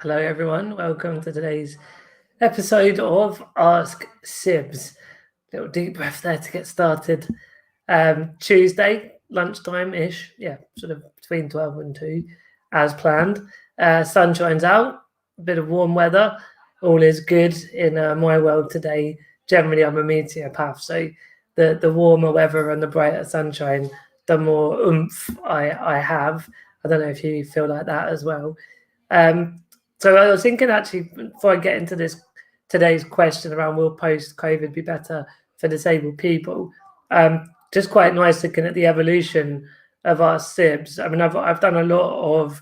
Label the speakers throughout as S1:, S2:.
S1: Hello, everyone. Welcome to today's episode of Ask Sibs. Little deep breath there to get started. Tuesday, lunchtime ish. Yeah, sort of between 12 and 2, as planned. Sun shines out, a bit of warm weather. All is good in my world today. Generally, I'm a meteoropath, so the warmer weather and the brighter sunshine, the more oomph I have. I don't know if you feel like that as well. Um, so I was thinking actually before I get into this today's question around will post COVID be better for disabled people? Just quite nice looking at the evolution of our SIBs. I mean, I've done a lot of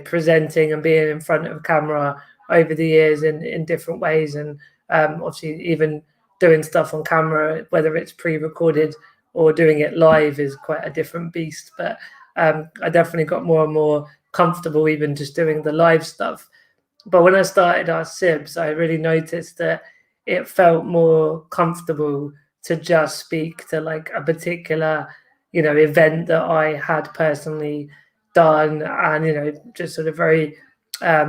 S1: presenting and being in front of camera over the years in different ways, and obviously even doing stuff on camera, whether it's pre-recorded or doing it live, is quite a different beast. But I definitely got more and more comfortable even just doing the live stuff. But when I started our Sibs, I really noticed that it felt more comfortable to just speak to like a particular, event that I had personally done, and just sort of very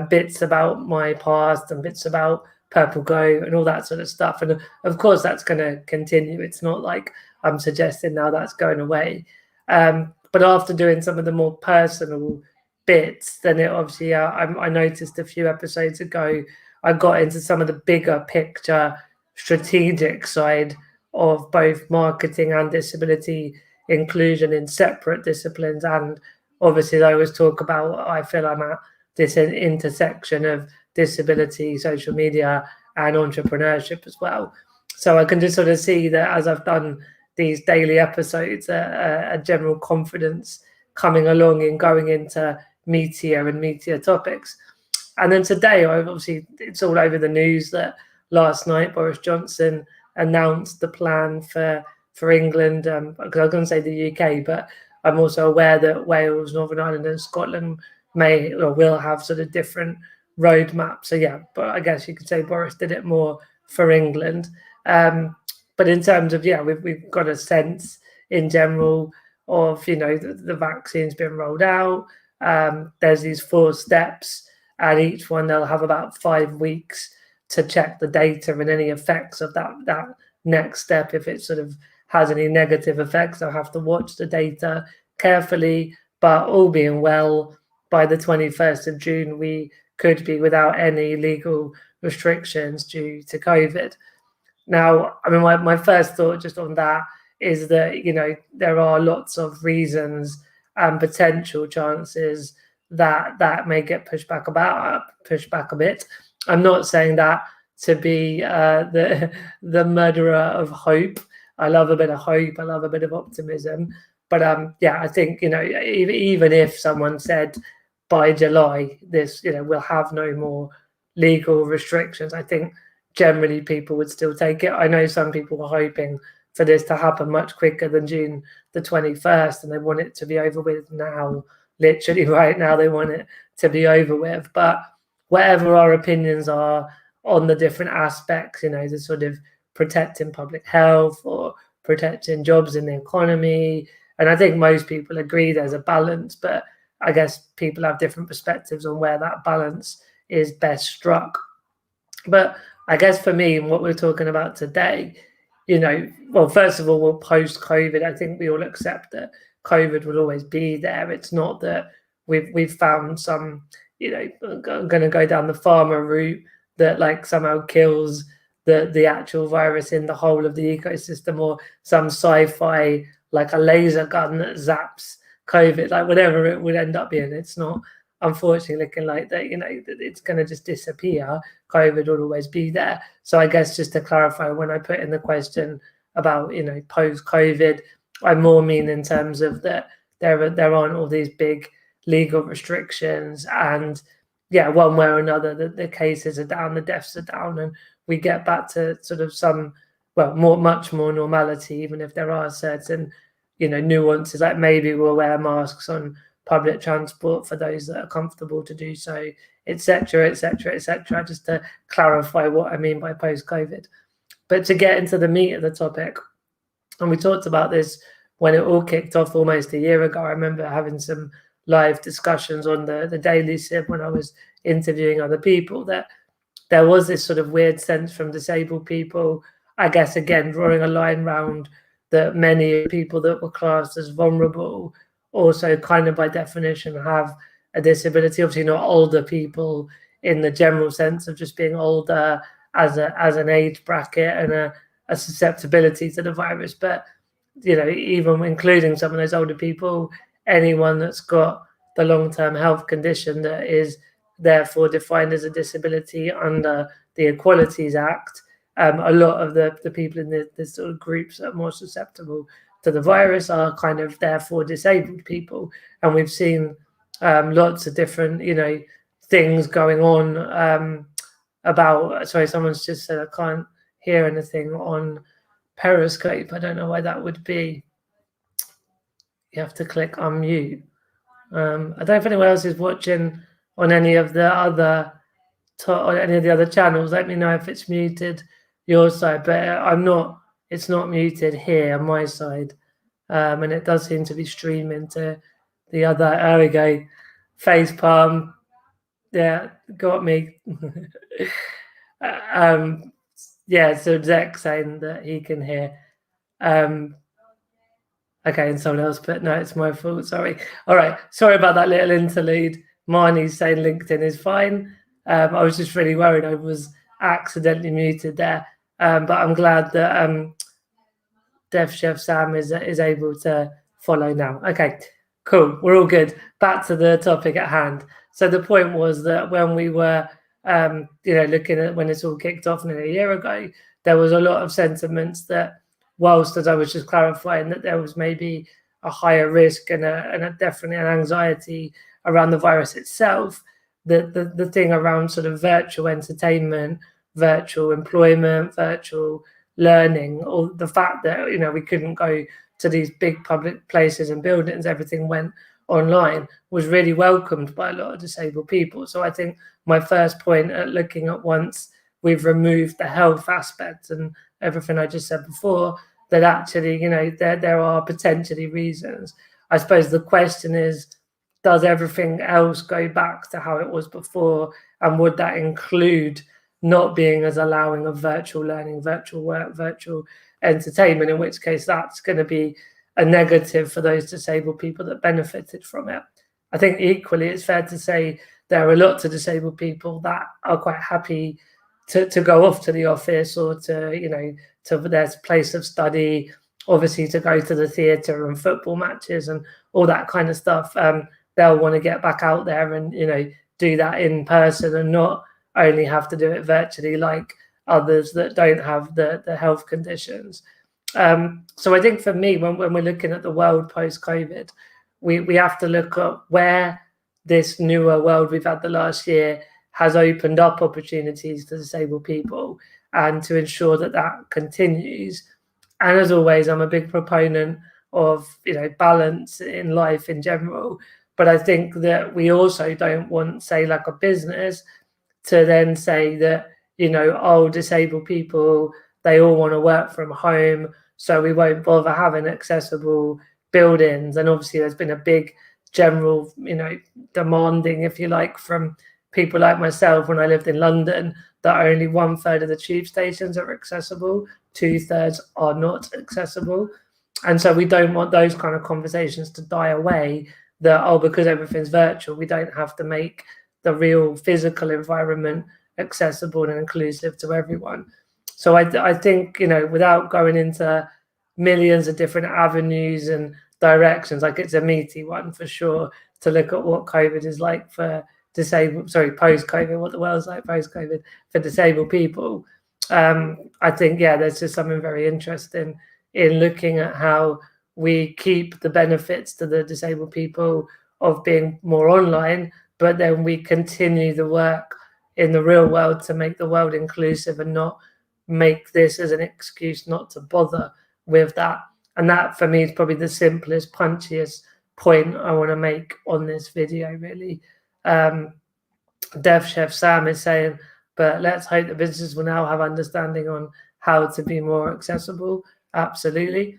S1: bits about my past and bits about Purple Go and all that sort of stuff. And of course, that's going to continue. It's not like I'm suggesting now that's going away. But after doing some of the more personal bits, then it obviously I noticed a few episodes ago I got into some of the bigger picture strategic side of both marketing and disability inclusion in separate disciplines. And obviously I always talk about, I feel I'm at this intersection of disability, social media and entrepreneurship as well. So I can just sort of see that as I've done these daily episodes, a general confidence coming along in going into meteor topics. And then today, obviously, it's all over the news that last night Boris Johnson announced the plan for England. Because I was going to say the UK, but I'm also aware that Wales, Northern Ireland, and Scotland may or will have sort of different roadmaps. So yeah, but I guess you could say Boris did it more for England. But in terms of we've got a sense in general of the vaccine's been rolled out. There's these 4 steps, and each one they'll have about 5 weeks to check the data and any effects of that next step. If it sort of has any negative effects, they'll have to watch the data carefully. But all being well, by the 21st of June, we could be without any legal restrictions due to COVID. Now, I mean, my first thought just on that is that, there are lots of reasons and potential chances that may get pushed back a bit. I'm not saying that to be the murderer of hope. I love a bit of hope. I love a bit of optimism. But I think even if someone said by July this we'll have no more legal restrictions, I think generally people would still take it. I know some people were hoping for this to happen much quicker than June the 21st, and they want it to be over with now. Literally right now, they want it to be over with. But whatever our opinions are on the different aspects, the sort of protecting public health or protecting jobs in the economy, and I think most people agree there's a balance, but I guess people have different perspectives on where that balance is best struck. But I guess for me, what we're talking about today, well, first of all, we'll post-COVID. I think we all accept that COVID will always be there. It's not that we've found some, going to go down the pharma route that like somehow kills the actual virus in the whole of the ecosystem, or some sci-fi like a laser gun that zaps COVID, like whatever it would end up being. It's not, unfortunately, looking like that, that it's going to just disappear. COVID will always be there. So I guess just to clarify, when I put in the question about, post-COVID, I more mean in terms of that there aren't all these big legal restrictions, and one way or another, the cases are down, the deaths are down, and we get back to sort of some, much more normality, even if there are certain, nuances, like maybe we'll wear masks on public transport for those that are comfortable to do so, etc., etc., etc. Just to clarify what I mean by post-COVID. But to get into the meat of the topic, and we talked about this when it all kicked off almost a year ago. I remember having some live discussions on the Daily Sib when I was interviewing other people, that there was this sort of weird sense from disabled people, I guess, again, drawing a line round that many people that were classed as vulnerable also kind of by definition have a disability. Obviously not older people in the general sense of just being older as an age bracket and a susceptibility to the virus, but even including some of those older people, anyone that's got the long-term health condition that is therefore defined as a disability under the Equalities Act, a lot of the people in the sort of groups that are more susceptible to the virus are kind of therefore disabled people. And we've seen lots of different, things going on about, sorry, someone's just said I can't hear anything on Periscope. I don't know why that would be. You have to click unmute. I don't know if anyone else is watching on any of the other channels. Let me know if it's muted your side, but I'm not. It's not muted here on my side, and it does seem to be streaming to the other. There we go. Face palm. Yeah, got me. Yeah, so Zach saying that he can hear. Okay, and someone else put, no, it's my fault, sorry. All right, sorry about that little interlude. Marnie's saying LinkedIn is fine. I was just really worried I was accidentally muted there. But I'm glad that Deaf Chef Sam is able to follow now. Okay, cool, we're all good. Back to the topic at hand. So the point was that when we were looking at when this all kicked off nearly a year ago, there was a lot of sentiments that, whilst as I was just clarifying that there was maybe a higher risk and definitely an anxiety around the virus itself, the thing around sort of virtual entertainment, virtual employment, virtual learning, or the fact that we couldn't go to these big public places and buildings, everything went online, was really welcomed by a lot of disabled people. So I think my first point at looking at, once we've removed the health aspect and everything I just said before, that actually, there are potentially reasons. I suppose the question is, does everything else go back to how it was before? And would that include not being as allowing of virtual learning, virtual work, virtual entertainment, in which case that's going to be a negative for those disabled people that benefited from it. I think equally it's fair to say there are lots of disabled people that are quite happy to go off to the office or to their place of study, obviously to go to the theatre and football matches and all that kind of stuff. They'll want to get back out there and do that in person and not only have to do it virtually like others that don't have the health conditions. So I think for me, when we're looking at the world post-COVID, we have to look at where this newer world we've had the last year has opened up opportunities to disabled people, and to ensure that that continues. And as always, I'm a big proponent of balance in life in general, but I think that we also don't want, say, like a business to then say that disabled people, they all want to work from home, so we won't bother having accessible buildings. And obviously there's been a big general demanding, if you like, from people like myself when I lived in London, that only 1/3 of the tube stations are accessible, 2/3 are not accessible. And so we don't want those kind of conversations to die away, that because everything's virtual, we don't have to make the real physical environment accessible and inclusive to everyone. So I think without going into millions of different avenues and directions, like it's a meaty one for sure to look at what COVID is like for post-COVID, what the world's like post-COVID for disabled people. I think, there's just something very interesting in looking at how we keep the benefits to the disabled people of being more online, but then we continue the work in the real world to make the world inclusive and not make this as an excuse not to bother with that. And that for me is probably the simplest, punchiest point I want to make on this video, really. Deaf Chef Sam is saying, but let's hope that businesses will now have understanding on how to be more accessible. Absolutely.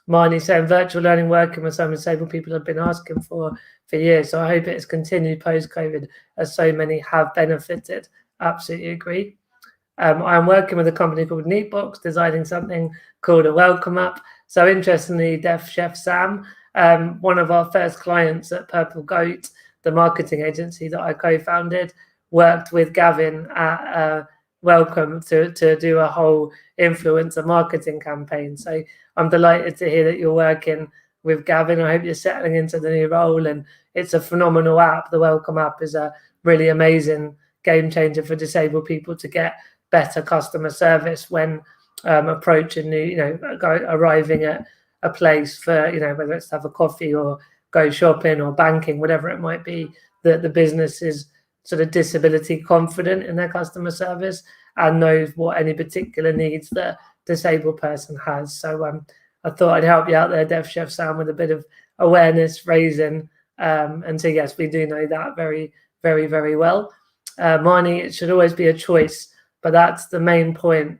S1: Marnie saying virtual learning working with some disabled people have been asking for years. So I hope it's continued post-COVID as so many have benefited. Absolutely agree. I'm working with a company called Neatbox, designing something called a welcome app. So interestingly, Deaf Chef Sam, one of our first clients at Purple Goat, the marketing agency that I co-founded, worked with Gavin at Welcome to do a whole influencer marketing campaign. So I'm delighted to hear that you're working with Gavin. I hope you're settling into the new role, and it's a phenomenal app. The Welcome app is a really amazing game changer for disabled people to get better customer service when approaching new, arriving at a place for, whether it's to have a coffee or go shopping or banking, whatever it might be, that the business is sort of disability confident in their customer service and knows what any particular needs the disabled person has. So I thought I'd help you out there, Deaf Chef Sam, with a bit of awareness raising. And so, yes, we do know that very, very, very well. Marnie, it should always be a choice, but that's the main point.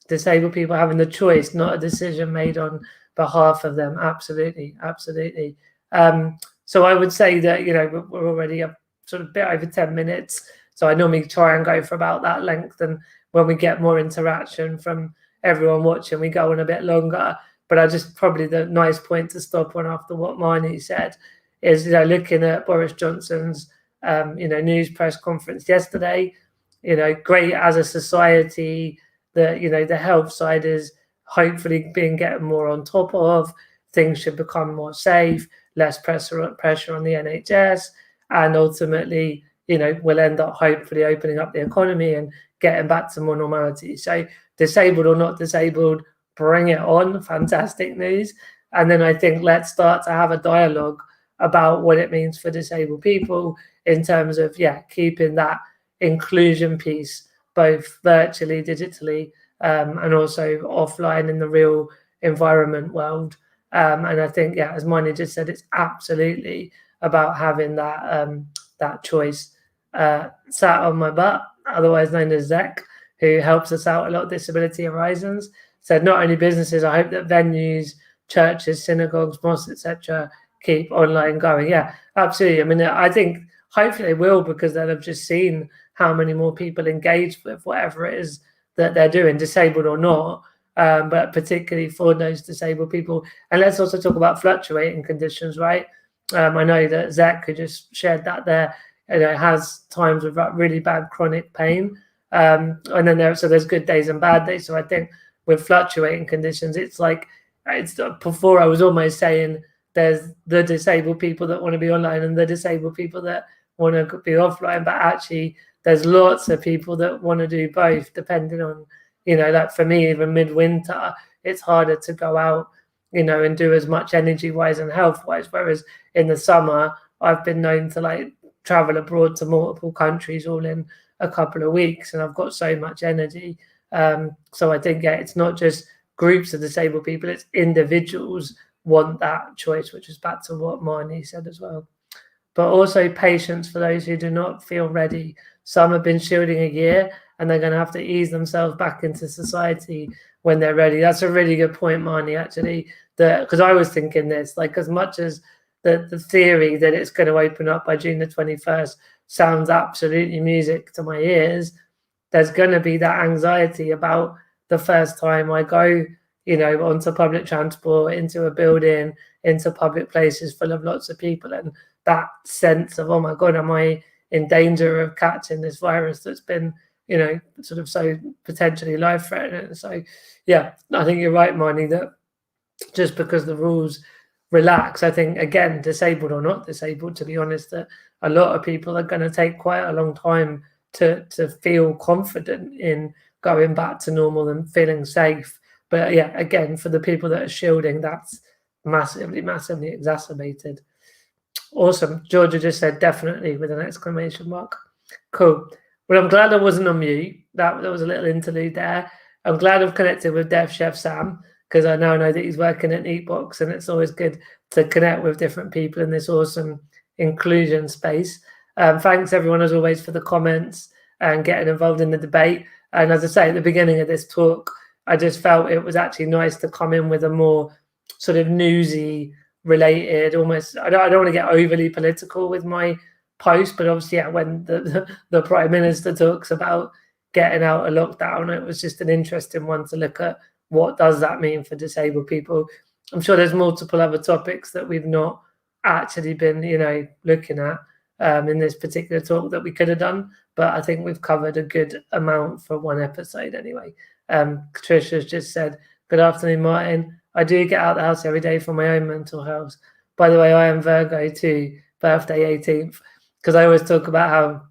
S1: Disabled people having the choice, not a decision made on behalf of them. Absolutely, absolutely. So I would say that, we're already a sort of bit over 10 minutes. So I normally try and go for about that length. And when we get more interaction from everyone watching, we go on a bit longer. But I just probably the nice point to stop on after what Marnie said is, looking at Boris Johnson's, news press conference yesterday, great as a society that, the health side is hopefully being getting more on top of. Things should become more safe, less pressure on the NHS, and ultimately, we'll end up hopefully opening up the economy and getting back to more normality. So disabled or not disabled, bring it on. Fantastic news. And then I think let's start to have a dialogue about what it means for disabled people in terms of, keeping that inclusion piece, both virtually, digitally, and also offline in the real environment world. And I think, as Marnie just said, it's absolutely about having that choice. Sat on my butt, otherwise known as Zach, who helps us out a lot, Disability Horizons, said not only businesses, I hope that venues, churches, synagogues, mosques, etc., keep online going. Yeah, absolutely. I mean, I think hopefully they will, because they'll have just seen how many more people engage with whatever it is that they're doing, disabled or not. But particularly for those disabled people. And let's also talk about fluctuating conditions, right? I know that Zach, who just shared that there, has times of really bad chronic pain. And then there's good days and bad days. So I think with fluctuating conditions, it's before I was almost saying there's the disabled people that want to be online and the disabled people that want to be offline, but actually there's lots of people that want to do both, depending on, like for me, even midwinter, it's harder to go out, and do as much energy-wise and health-wise. Whereas in the summer, I've been known to travel abroad to multiple countries all in a couple of weeks, and I've got so much energy. So I think, it's not just groups of disabled people, it's individuals want that choice, which is back to what Marnie said as well. But also patience for those who do not feel ready. Some have been shielding a year, and they're going to have to ease themselves back into society when they're ready. That's a really good point, Marnie, actually, because I was thinking this, as much as the theory that it's going to open up by June the 21st sounds absolutely music to my ears, there's going to be that anxiety about the first time I go, onto public transport, into a building, into public places full of lots of people, and that sense of, oh my God, am I in danger of catching this virus that's been, sort of so potentially life-threatening. So, I think you're right, Marnie, that just because the rules relax, I think, again, disabled or not disabled, to be honest, that a lot of people are going to take quite a long time to feel confident in going back to normal and feeling safe. But again, for the people that are shielding, that's massively, massively exacerbated. Awesome. Georgia just said definitely with an exclamation mark. Cool. Well, I'm glad I wasn't on mute. That was a little interlude there. I'm glad I've connected with Deaf Chef Sam, because I now know that he's working at Neatbox, and it's always good to connect with different people in this awesome inclusion space. Thanks everyone, as always, for the comments and getting involved in the debate. And as I say at the beginning of this talk, I just felt it was actually nice to come in with a more sort of newsy related, almost. I don't want to get overly political with my post, but obviously, yeah, when the Prime Minister talks about getting out of lockdown, it was just an interesting one to look at. What does that mean for disabled people? I'm sure there's multiple other topics that we've not actually been, looking at in this particular talk that we could have done, but I think we've covered a good amount for one episode anyway. Trisha's just said, "Good afternoon, Martin. I do get out of the house every day for my own mental health. By the way, I am Virgo too, birthday 18th, because I always talk about how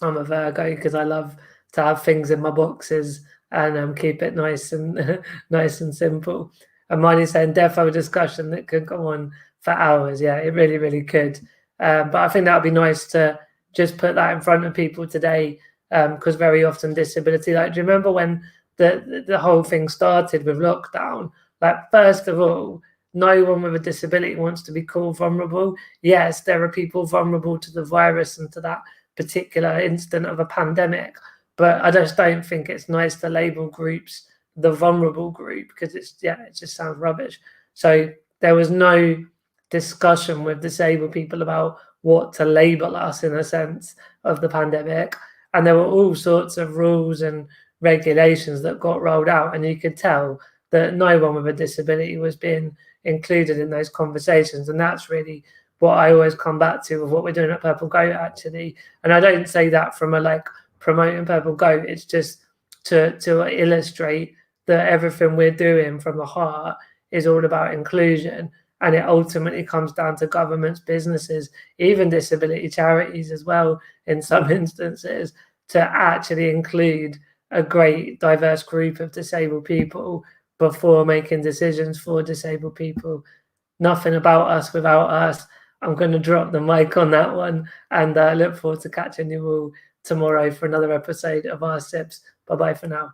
S1: I'm a Virgo because I love to have things in my boxes and keep it nice and nice and simple." And Marty's saying, "Defo discussion that could go on for hours." Yeah, it really, really could. But I think that would be nice to just put that in front of people today, because very often disability, like, do you remember when the whole thing started with lockdown? Like, first of all, no one with a disability wants to be called vulnerable. Yes, there are people vulnerable to the virus and to that particular instant of a pandemic, but I just don't think it's nice to label groups the vulnerable group, because it just sounds rubbish. So there was no discussion with disabled people about what to label us in a sense of the pandemic, and there were all sorts of rules and regulations that got rolled out, and you could tell that no one with a disability was being included in those conversations. And that's really what I always come back to with what we're doing at Purple Goat, actually. And I don't say that from a like promoting Purple Goat, it's just to illustrate that everything we're doing from the heart is all about inclusion. And it ultimately comes down to governments, businesses, even disability charities as well, in some instances, to actually include a great diverse group of disabled people before making decisions for disabled people. Nothing about us without us. I'm going to drop the mic on that one, and look forward to catching you all tomorrow for another episode of Our Sips. Bye-bye for now.